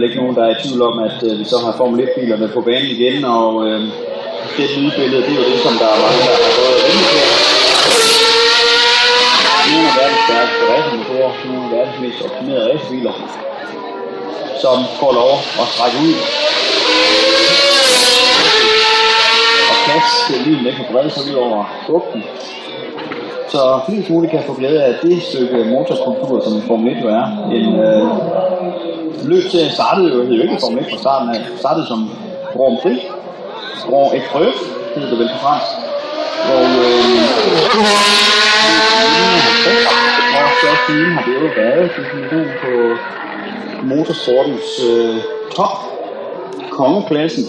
vel ikke nogen, der er i tvivl om, at vi så har Formel 1-bilerne på banen igen, og det lydbillede, det er jo det, som der er mange, der har gået og ventet på. Nogle af verdens stærkeste racermotorer, nogle af verdens mest optimerede racerbiler, som får lov at strække ud. Og plads til lyden ikke kan brede sig ud over bugten. Så flest muligt kan få glæde af det stykke motorskulptur, som Formel 1 jo er. En løb til startede jo ikke Formel 1 fra starten af. Startede som Grand Prix. Grand Épreuve, hedder det vel på fransk. Og så siden har det jo været definition på motorsportens top kongeklassen.